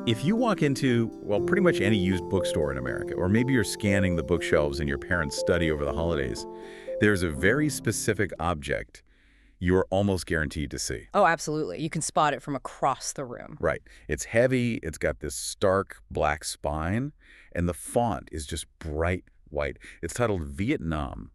If you walk into, well, pretty much any used bookstore in America, or maybe you're scanning the bookshelves in your parents' study over the holidays, there's a very specific object you're almost guaranteed to see. Oh, absolutely. You can spot it from across the room. Right. It's heavy, it's got this stark black spine, and the font is just bright white. It's titled Vietnam,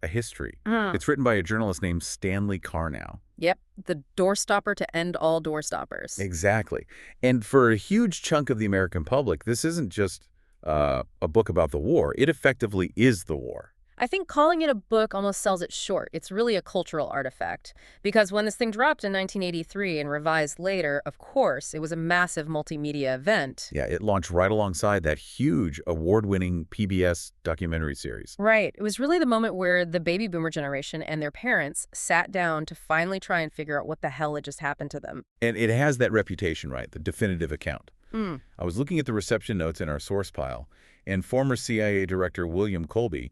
A History. It's written by a journalist named Stanley Karnow. Yep, the doorstopper to end all doorstoppers. Exactly. And for a huge chunk of the American public, this isn't just a book about the war. It effectively is the war. I think calling it a book almost sells it short. It's really a cultural artifact. Because when this thing dropped in 1983 and revised later, of course, it was a massive multimedia event. Yeah, it launched right alongside that huge award-winning PBS documentary series. Right. It was really the moment where the baby boomer generation and their parents sat down to finally try and figure out what the hell had just happened to them. And it has that reputation, right? The definitive account. I was looking at the reception notes in our source pile, and former CIA Director William Colby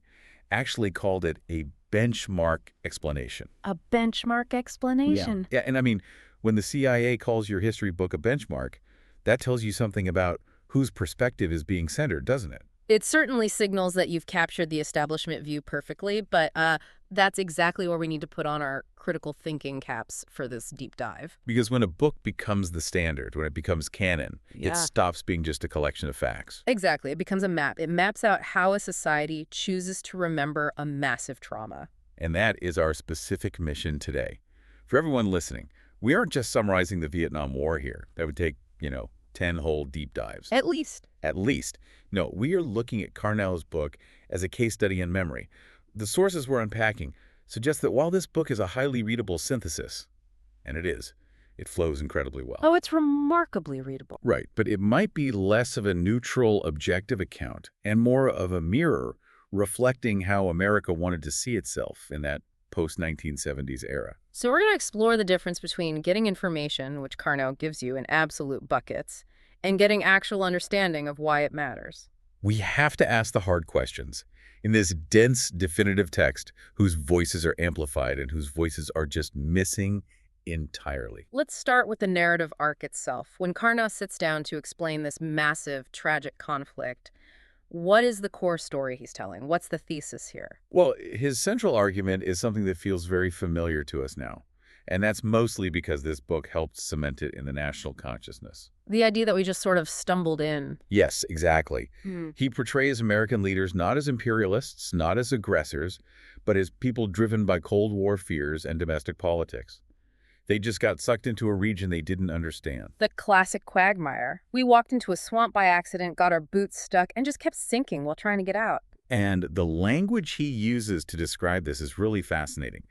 actually called it a benchmark explanation. A benchmark explanation? Yeah, and I mean, when the CIA calls your history book a benchmark, that tells you something about whose perspective is being centered, doesn't it? It certainly signals that you've captured the establishment view perfectly, but that's exactly where we need to put on our critical thinking caps for this deep dive. Because when a book becomes the standard, when it becomes canon, it stops being just a collection of facts. Exactly. It becomes a map. It maps out how a society chooses to remember a massive trauma. And that is our specific mission today. For everyone listening, we aren't just summarizing the Vietnam War here. That would take, 10 whole deep dives. At least. At least. No, we are looking at Karnow's book as a case study in memory. The sources we're unpacking suggest that while this book is a highly readable synthesis, and it is, it flows incredibly well. Oh, it's remarkably readable. Right, but it might be less of a neutral, objective account and more of a mirror reflecting how America wanted to see itself in that post-1970s era. So we're going to explore the difference between getting information, which Karnow gives you in absolute buckets, and getting actual understanding of why it matters. We have to ask the hard questions in this dense, definitive text whose voices are amplified and whose voices are just missing entirely. Let's start with the narrative arc itself. When Karnow sits down to explain this massive, tragic conflict, what is the core story he's telling? What's the thesis here? Well, his central argument is something that feels very familiar to us now. And that's mostly because this book helped cement it in the national consciousness. The idea that we just sort of stumbled in. Yes, exactly. He portrays American leaders not as imperialists, not as aggressors, but as people driven by Cold War fears and domestic politics. They just got sucked into a region they didn't understand. The classic quagmire. We walked into a swamp by accident, got our boots stuck, and just kept sinking while trying to get out. And the language he uses to describe this is really fascinating.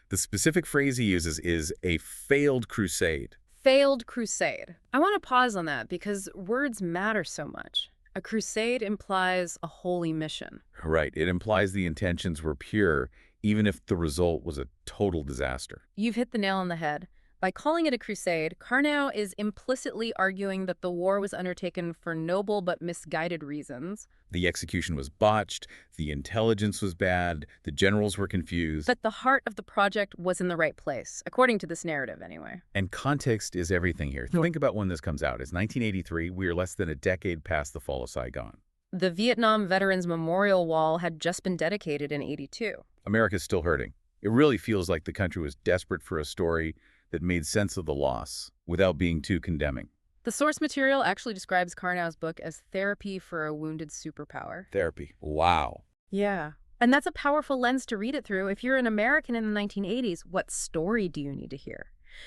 The specific phrase he uses is a failed crusade. Failed crusade. I want to pause on that because words matter so much. A crusade implies a holy mission. Right. It implies the intentions were pure, even if the result was a total disaster. You've hit the nail on the head. By calling it a crusade, Karnow is implicitly arguing that the war was undertaken for noble but misguided reasons. The execution was botched, the intelligence was bad, the generals were confused. But the heart of the project was in the right place, according to this narrative anyway. And context is everything here. Think about when this comes out. It's 1983. We are less than a decade past the fall of Saigon. The Vietnam Veterans Memorial Wall had just been dedicated in '82. America's still hurting. It really feels like the country was desperate for a story that made sense of the loss without being too condemning. The source material actually describes Karnow's book as therapy for a wounded superpower. Therapy. Wow. Yeah. And that's a powerful lens to read it through. If you're an American in the 1980s, what story do you need to hear?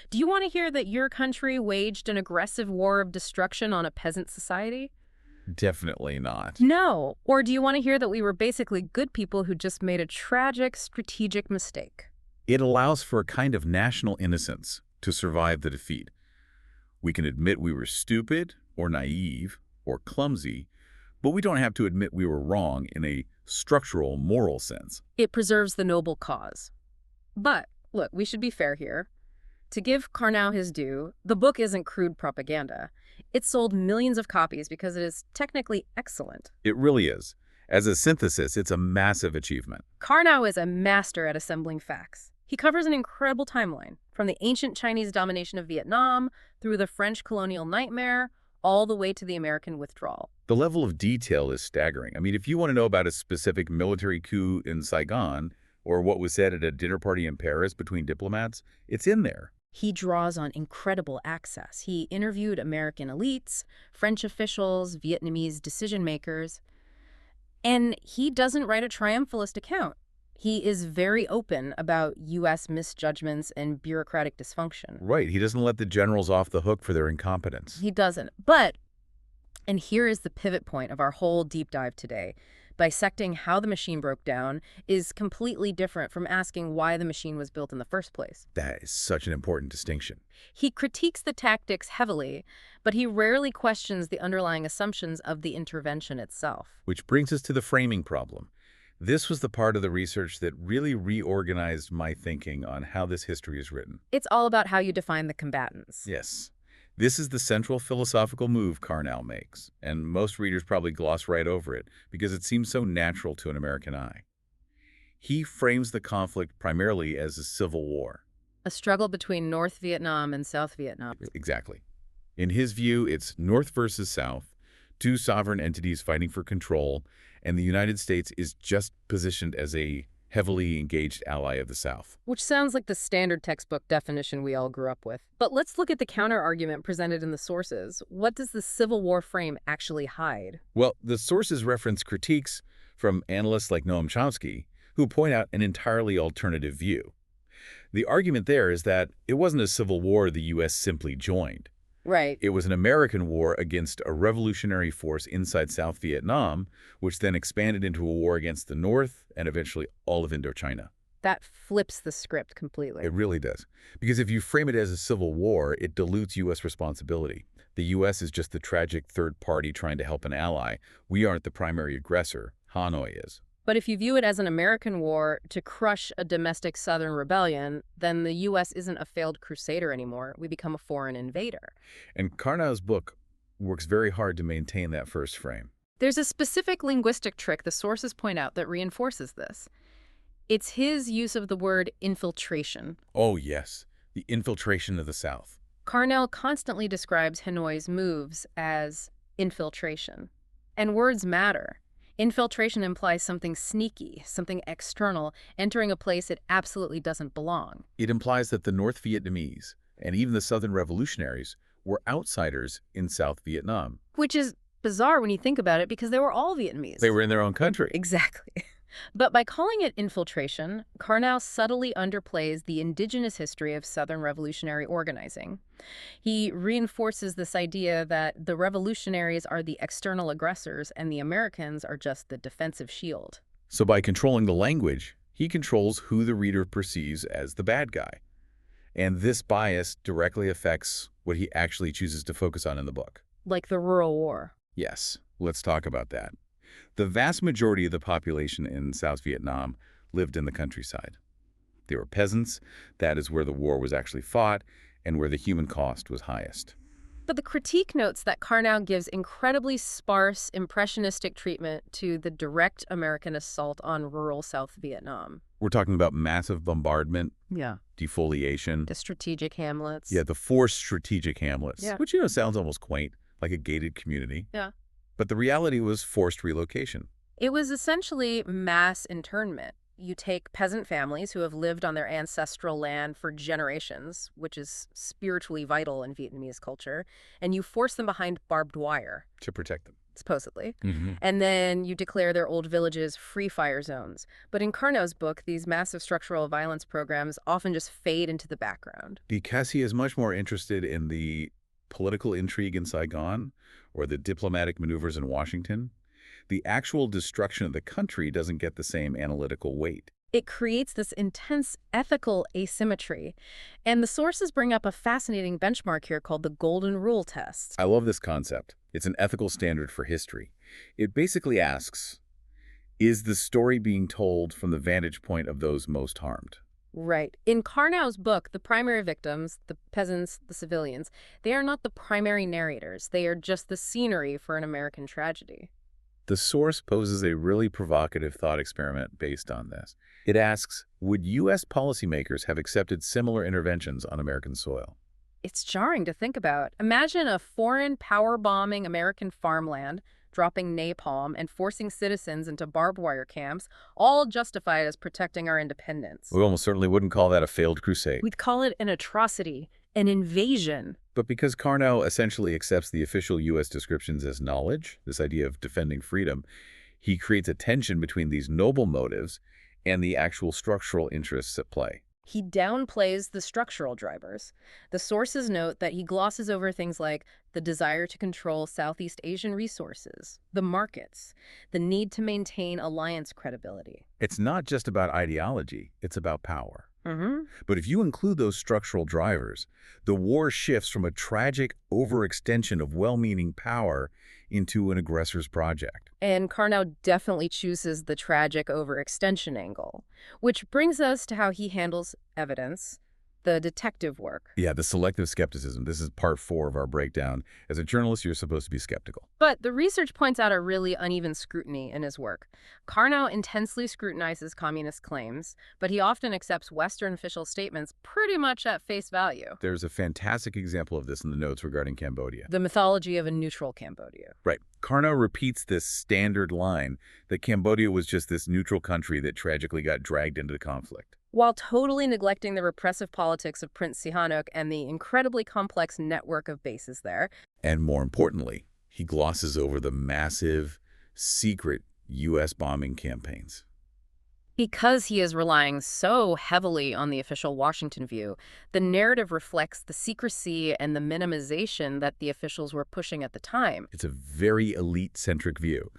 Do you want to hear that your country waged an aggressive war of destruction on a peasant society? Definitely not. No. Or do you want to hear that we were basically good people who just made a tragic strategic mistake? It allows for a kind of national innocence to survive the defeat. We can admit we were stupid or naive or clumsy, but we don't have to admit we were wrong in a structural, moral sense. It preserves the noble cause. But, look, we should be fair here. To give Karnow his due, the book isn't crude propaganda. It sold millions of copies because it is technically excellent. It really is. As a synthesis, it's a massive achievement. Karnow is a master at assembling facts. He covers an incredible timeline, from the ancient Chinese domination of Vietnam through the French colonial nightmare, all the way to the American withdrawal. The level of detail is staggering. I mean, if you want to know about a specific military coup in Saigon or what was said at a dinner party in Paris between diplomats, it's in there. He draws on incredible access. He interviewed American elites, French officials, Vietnamese decision-makers, and he doesn't write a triumphalist account. He is very open about U.S. misjudgments and bureaucratic dysfunction. Right. He doesn't let the generals off the hook for their incompetence. He doesn't. But, and here is the pivot point of our whole deep dive today, dissecting how the machine broke down is completely different from asking why the machine was built in the first place. That is such an important distinction. He critiques the tactics heavily, but he rarely questions the underlying assumptions of the intervention itself. Which brings us to the framing problem. This was the part of the research that really reorganized my thinking on how this history is written. It's all about how you define the combatants. Yes. This is the central philosophical move Karnow makes, and most readers probably gloss right over it because it seems so natural to an American eye. He frames the conflict primarily as a civil war. A struggle between North Vietnam and South Vietnam. Exactly. In his view, it's North versus South, two sovereign entities fighting for control, and the United States is just positioned as a heavily engaged ally of the South. Which sounds like the standard textbook definition we all grew up with. But let's look at the counter-argument presented in the sources. What does the Civil War frame actually hide? Well, the sources reference critiques from analysts like Noam Chomsky, who point out an entirely alternative view. The argument there is that it wasn't a civil war the U.S. simply joined. Right. It was an American war against a revolutionary force inside South Vietnam, which then expanded into a war against the North and eventually all of Indochina. That flips the script completely. It really does. Because if you frame it as a civil war, it dilutes U.S. responsibility. The U.S. is just the tragic third party trying to help an ally. We aren't the primary aggressor. Hanoi is. But if you view it as an American war to crush a domestic Southern rebellion, then the U.S. isn't a failed crusader anymore. We become a foreign invader. And Karnow's book works very hard to maintain that first frame. There's a specific linguistic trick the sources point out that reinforces this. It's his use of the word infiltration. Oh, yes. The infiltration of the South. Karnow constantly describes Hanoi's moves as infiltration. And words matter. Infiltration implies something sneaky, something external, entering a place it absolutely doesn't belong. It implies that the North Vietnamese, and even the Southern revolutionaries, were outsiders in South Vietnam. Which is bizarre when you think about it, because they were all Vietnamese. They were in their own country. Exactly. But by calling it infiltration, Karnow subtly underplays the indigenous history of Southern revolutionary organizing. He reinforces this idea that the revolutionaries are the external aggressors and the Americans are just the defensive shield. So by controlling the language, he controls who the reader perceives as the bad guy. And this bias directly affects what he actually chooses to focus on in the book. Like the rural war. Yes, let's talk about that. The vast majority of the population in South Vietnam lived in the countryside. They were peasants. That is where the war was actually fought and where the human cost was highest. But the critique notes that Karnow gives incredibly sparse, impressionistic treatment to the direct American assault on rural South Vietnam. We're talking about massive bombardment, Yeah. defoliation. The strategic hamlets. Yeah, the forced strategic hamlets, Yeah. which, sounds almost quaint, like a gated community. Yeah. But the reality was forced relocation. It was essentially mass internment. You take peasant families who have lived on their ancestral land for generations, which is spiritually vital in Vietnamese culture, and you force them behind barbed wire. To protect them. Supposedly. Mm-hmm. And then you declare their old villages free fire zones. But in Karnow's book, these massive structural violence programs often just fade into the background. Because he is much more interested in the political intrigue in Saigon or the diplomatic maneuvers in Washington, the actual destruction of the country doesn't get the same analytical weight. It creates this intense ethical asymmetry. And the sources bring up a fascinating benchmark here called the Golden Rule test. I love this concept. It's an ethical standard for history. It basically asks, is the story being told from the vantage point of those most harmed? Right. In Karnow's book, the primary victims, the peasants, the civilians, they are not the primary narrators. They are just the scenery for an American tragedy. The source poses a really provocative thought experiment based on this. It asks, would U.S. policymakers have accepted similar interventions on American soil? It's jarring to think about. Imagine a foreign power-bombing American farmland, dropping napalm and forcing citizens into barbed wire camps, all justified as protecting our independence. We almost certainly wouldn't call that a failed crusade. We'd call it an atrocity, an invasion. But because Karnow essentially accepts the official U.S. descriptions as knowledge, this idea of defending freedom, he creates a tension between these noble motives and the actual structural interests at play. He downplays the structural drivers. The sources note that he glosses over things like the desire to control Southeast Asian resources, the markets, the need to maintain alliance credibility. It's not just about ideology, it's about power. Mm-hmm. But if you include those structural drivers, the war shifts from a tragic overextension of well-meaning power into an aggressor's project. And Karnow definitely chooses the tragic overextension angle, which brings us to how he handles evidence, the detective work. Yeah, the selective skepticism. This is part 4 of our breakdown. As a journalist, you're supposed to be skeptical. But the research points out a really uneven scrutiny in his work. Karnow intensely scrutinizes communist claims, but he often accepts Western official statements pretty much at face value. There's a fantastic example of this in the notes regarding Cambodia. The mythology of a neutral Cambodia. Right. Karnow repeats this standard line that Cambodia was just this neutral country that tragically got dragged into the conflict, while totally neglecting the repressive politics of Prince Sihanouk and the incredibly complex network of bases there. And more importantly, he glosses over the massive, secret U.S. bombing campaigns. Because he is relying so heavily on the official Washington view, the narrative reflects the secrecy and the minimization that the officials were pushing at the time. It's a very elite-centric view.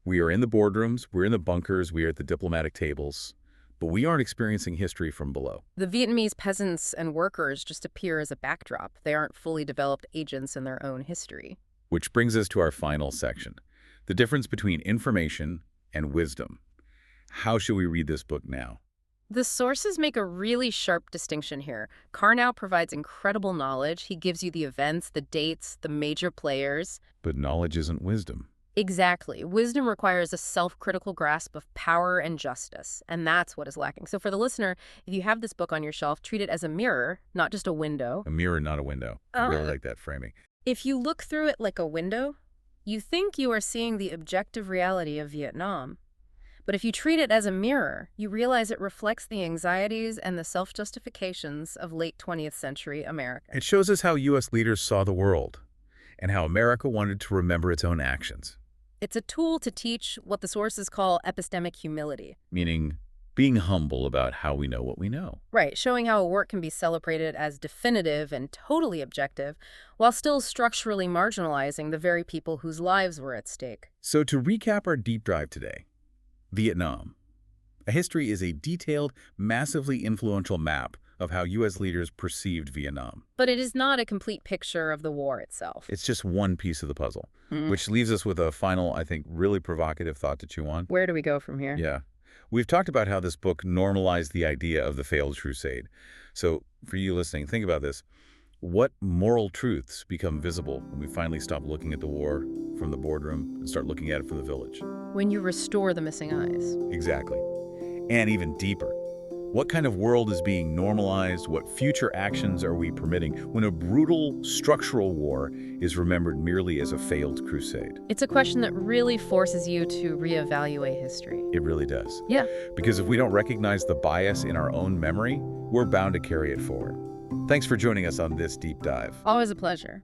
We are in the boardrooms, we're in the bunkers, we are at the diplomatic tables, but we aren't experiencing history from below. The Vietnamese peasants and workers just appear as a backdrop. They aren't fully developed agents in their own history. Which brings us to our final section, the difference between information and wisdom. How should we read this book now? The sources make a really sharp distinction here. Karnow provides incredible knowledge. He gives you the events, the dates, the major players. But knowledge isn't wisdom. Exactly. Wisdom requires a self-critical grasp of power and justice, and that's what is lacking. So for the listener, if you have this book on your shelf, treat it as a mirror, not just a window. A mirror, not a window. I really like that framing. If you look through it like a window, you think you are seeing the objective reality of Vietnam. But if you treat it as a mirror, you realize it reflects the anxieties and the self-justifications of late 20th century America. It shows us how U.S. leaders saw the world and how America wanted to remember its own actions. It's a tool to teach what the sources call epistemic humility. Meaning being humble about how we know what we know. Right, showing how a work can be celebrated as definitive and totally objective, while still structurally marginalizing the very people whose lives were at stake. So to recap our deep dive today, Vietnam. A history is a detailed, massively influential map of how U.S. leaders perceived Vietnam. But it is not a complete picture of the war itself. It's just one piece of the puzzle, which leaves us with a final, I think, really provocative thought to chew on. Where do we go from here? Yeah. We've talked about how this book normalized the idea of the failed crusade. So for you listening, think about this. What moral truths become visible when we finally stop looking at the war from the boardroom and start looking at it from the village? When you restore the missing eyes. Exactly. And even deeper, what kind of world is being normalized? What future actions are we permitting when a brutal structural war is remembered merely as a failed crusade? It's a question that really forces you to reevaluate history. It really does. Yeah. Because if we don't recognize the bias in our own memory, we're bound to carry it forward. Thanks for joining us on this deep dive. Always a pleasure.